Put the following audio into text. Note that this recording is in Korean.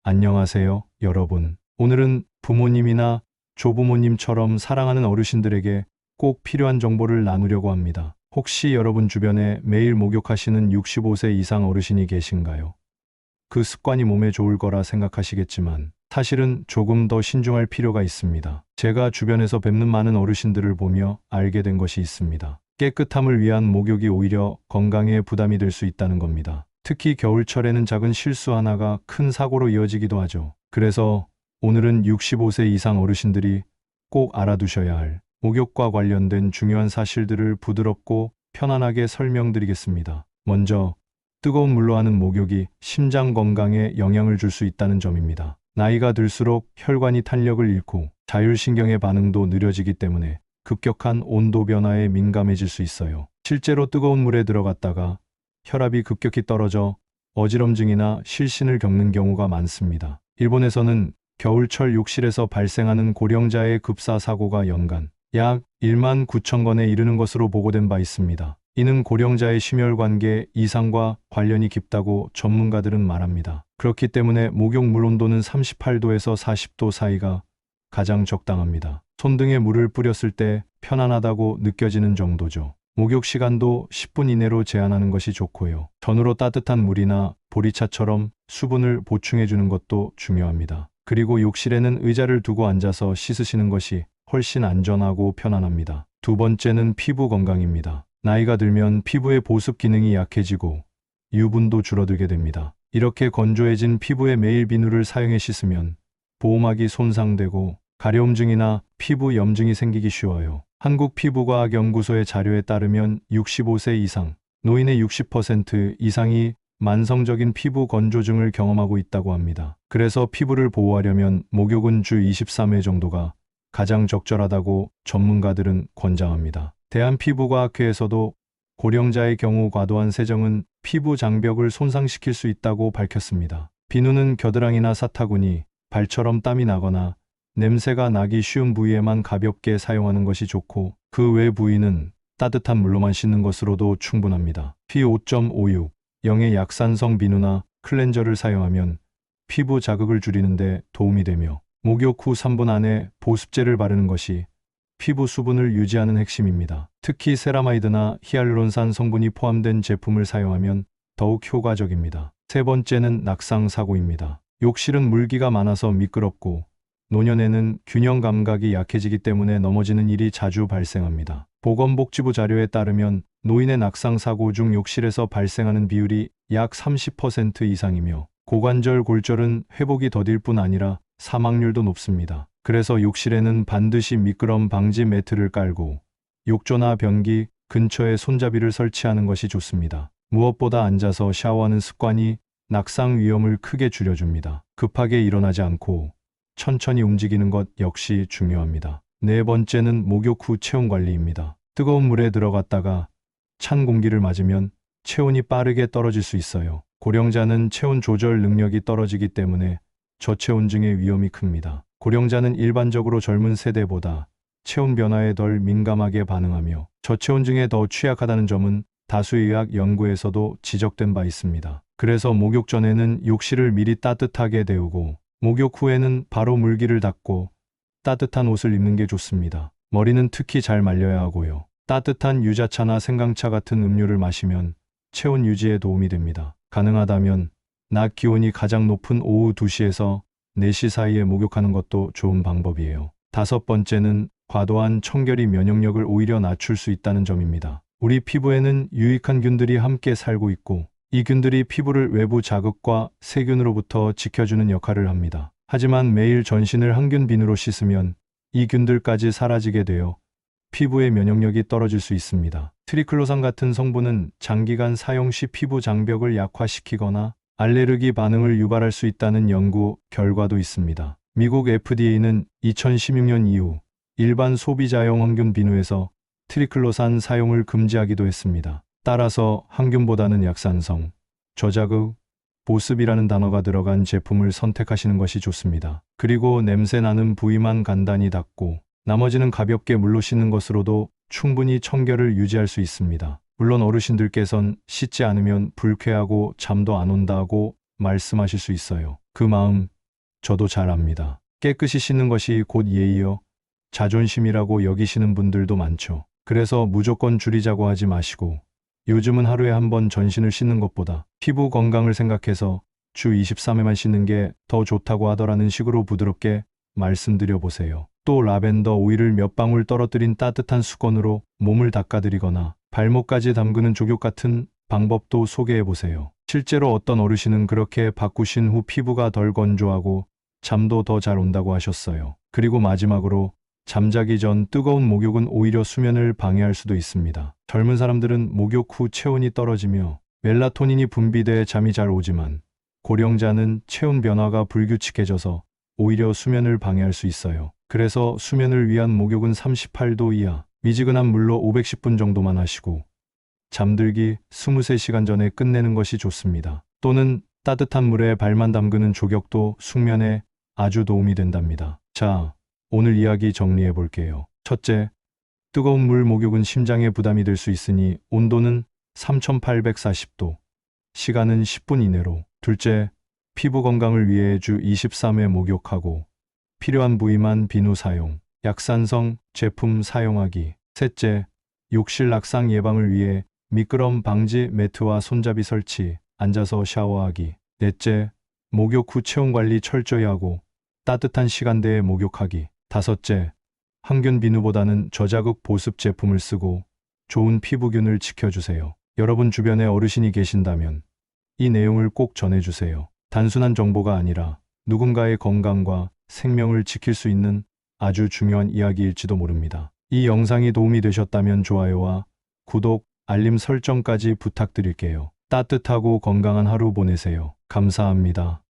안녕하세요, 여러분. 오늘은 부모님이나 조부모님처럼 사랑하는 어르신들에게 꼭 필요한 정보를 나누려고 합니다. 혹시 여러분 주변에 매일 목욕하시는 65세 이상 어르신이 계신가요? 그 습관이 몸에 좋을 거라 생각하시겠지만 사실은 조금 더 신중할 필요가 있습니다. 제가 주변에서 뵙는 많은 어르신들을 보며 알게 된 것이 있습니다. 깨끗함을 위한 목욕이 오히려 건강에 부담이 될 수 있다는 겁니다. 특히 겨울철에는 작은 실수 하나가 큰 사고로 이어지기도 하죠. 그래서 오늘은 65세 이상 어르신들이 꼭 알아두셔야 할 목욕과 관련된 중요한 사실들을 부드럽고 편안하게 설명드리겠습니다. 먼저 뜨거운 물로 하는 목욕이 심장 건강에 영향을 줄 수 있다는 점입니다. 나이가 들수록 혈관이 탄력을 잃고 자율신경의 반응도 느려지기 때문에 급격한 온도 변화에 민감해질 수 있어요. 실제로 뜨거운 물에 들어갔다가 혈압이 급격히 떨어져 어지럼증이나 실신을 겪는 경우가 많습니다. 일본에서는 겨울철 욕실에서 발생하는 고령자의 급사 사고가 연간 약 1만 9천 건에 이르는 것으로 보고된 바 있습니다. 이는 고령자의 심혈관계 이상과 관련이 깊다고 전문가들은 말합니다. 그렇기 때문에 목욕물 온도는 38도에서 40도 사이가 가장 적당합니다. 손등에 물을 뿌렸을 때 편안하다고 느껴지는 정도죠. 목욕 시간도 10분 이내로 제한하는 것이 좋고요. 전후로 따뜻한 물이나 보리차처럼 수분을 보충해 주는 것도 중요합니다. 그리고 욕실에는 의자를 두고 앉아서 씻으시는 것이 훨씬 안전하고 편안합니다. 두 번째는 피부 건강입니다. 나이가 들면 피부의 보습 기능이 약해지고 유분도 줄어들게 됩니다. 이렇게 건조해진 피부에 매일 비누를 사용해 씻으면 보호막이 손상되고 가려움증이나 피부 염증이 생기기 쉬워요. 한국피부과학연구소의 자료에 따르면 65세 이상, 노인의 60% 이상이 만성적인 피부 건조증을 경험하고 있다고 합니다. 그래서 피부를 보호하려면 목욕은 주 23회 정도가 가장 적절하다고 전문가들은 권장합니다. 대한피부과학회에서도 고령자의 경우 과도한 세정은 피부 장벽을 손상시킬 수 있다고 밝혔습니다. 비누는 겨드랑이나 사타구니, 발처럼 땀이 나거나 냄새가 나기 쉬운 부위에만 가볍게 사용하는 것이 좋고 그 외 부위는 따뜻한 물로만 씻는 것으로도 충분합니다. P5.56, 0의 약산성 비누나 클렌저를 사용하면 피부 자극을 줄이는 데 도움이 되며 목욕 후 3분 안에 보습제를 바르는 것이 피부 수분을 유지하는 핵심입니다. 특히 세라마이드나 히알루론산 성분이 포함된 제품을 사용하면 더욱 효과적입니다. 세 번째는 낙상 사고입니다. 욕실은 물기가 많아서 미끄럽고 노년에는 균형 감각이 약해지기 때문에 넘어지는 일이 자주 발생합니다. 보건복지부 자료에 따르면 노인의 낙상 사고 중 욕실에서 발생하는 비율이 약 30% 이상이며 고관절 골절은 회복이 더딜 뿐 아니라 사망률도 높습니다. 그래서 욕실에는 반드시 미끄럼 방지 매트를 깔고 욕조나 변기 근처에 손잡이를 설치하는 것이 좋습니다. 무엇보다 앉아서 샤워하는 습관이 낙상 위험을 크게 줄여줍니다. 급하게 일어나지 않고 천천히 움직이는 것 역시 중요합니다. 네 번째는 목욕 후 체온 관리입니다. 뜨거운 물에 들어갔다가 찬 공기를 맞으면 체온이 빠르게 떨어질 수 있어요. 고령자는 체온 조절 능력이 떨어지기 때문에 저체온증의 위험이 큽니다. 고령자는 일반적으로 젊은 세대보다 체온 변화에 덜 민감하게 반응하며 저체온증에 더 취약하다는 점은 다수의 의학 연구에서도 지적된 바 있습니다. 그래서 목욕 전에는 욕실을 미리 따뜻하게 데우고 목욕 후에는 바로 물기를 닦고 따뜻한 옷을 입는 게 좋습니다. 머리는 특히 잘 말려야 하고요. 따뜻한 유자차나 생강차 같은 음료를 마시면 체온 유지에 도움이 됩니다. 가능하다면 낮 기온이 가장 높은 오후 2시에서 4시 사이에 목욕하는 것도 좋은 방법이에요. 다섯 번째는 과도한 청결이 면역력을 오히려 낮출 수 있다는 점입니다. 우리 피부에는 유익한 균들이 함께 살고 있고 이 균들이 피부를 외부 자극과 세균으로부터 지켜주는 역할을 합니다. 하지만 매일 전신을 항균 비누로 씻으면 이 균들까지 사라지게 되어 피부의 면역력이 떨어질 수 있습니다. 트리클로산 같은 성분은 장기간 사용 시 피부 장벽을 약화시키거나 알레르기 반응을 유발할 수 있다는 연구 결과도 있습니다. 미국 FDA는 2016년 이후 일반 소비자용 항균 비누에서 트리클로산 사용을 금지하기도 했습니다. 따라서 항균보다는 약산성, 저자극, 보습이라는 단어가 들어간 제품을 선택하시는 것이 좋습니다. 그리고 냄새 나는 부위만 간단히 닦고 나머지는 가볍게 물로 씻는 것으로도 충분히 청결을 유지할 수 있습니다. 물론 어르신들께선 씻지 않으면 불쾌하고 잠도 안 온다고 말씀하실 수 있어요. 그 마음 저도 잘 압니다. 깨끗이 씻는 것이 곧 예의여 자존심이라고 여기시는 분들도 많죠. 그래서 무조건 줄이자고 하지 마시고 요즘은 하루에 한 번 전신을 씻는 것보다 피부 건강을 생각해서 주 23회만 씻는 게 더 좋다고 하더라는 식으로 부드럽게 말씀드려 보세요. 또 라벤더 오일을 몇 방울 떨어뜨린 따뜻한 수건으로 몸을 닦아드리거나 발목까지 담그는 족욕 같은 방법도 소개해 보세요. 실제로 어떤 어르신은 그렇게 바꾸신 후 피부가 덜 건조하고 잠도 더 잘 온다고 하셨어요. 그리고 마지막으로 잠자기 전 뜨거운 목욕은 오히려 수면을 방해할 수도 있습니다. 젊은 사람들은 목욕 후 체온이 떨어지며 멜라토닌이 분비돼 잠이 잘 오지만 고령자는 체온 변화가 불규칙해져서 오히려 수면을 방해할 수 있어요. 그래서 수면을 위한 목욕은 38도 이하, 미지근한 물로 510분 정도만 하시고 잠들기 23시간 전에 끝내는 것이 좋습니다. 또는 따뜻한 물에 발만 담그는 족욕도 숙면에 아주 도움이 된답니다. 자, 오늘 이야기 정리해 볼게요. 첫째, 뜨거운 물 목욕은 심장에 부담이 될 수 있으니 온도는 3840도, 시간은 10분 이내로. 둘째, 피부 건강을 위해 주 23회 목욕하고 필요한 부위만 비누 사용, 약산성 제품 사용하기. 셋째, 욕실 낙상 예방을 위해 미끄럼 방지 매트와 손잡이 설치, 앉아서 샤워하기. 넷째, 목욕 후 체온 관리 철저히 하고 따뜻한 시간대에 목욕하기. 다섯째, 항균 비누보다는 저자극 보습 제품을 쓰고 좋은 피부균을 지켜주세요. 여러분 주변에 어르신이 계신다면 이 내용을 꼭 전해주세요. 단순한 정보가 아니라 누군가의 건강과 생명을 지킬 수 있는 아주 중요한 이야기일지도 모릅니다. 이 영상이 도움이 되셨다면 좋아요와 구독, 알림 설정까지 부탁드릴게요. 따뜻하고 건강한 하루 보내세요. 감사합니다.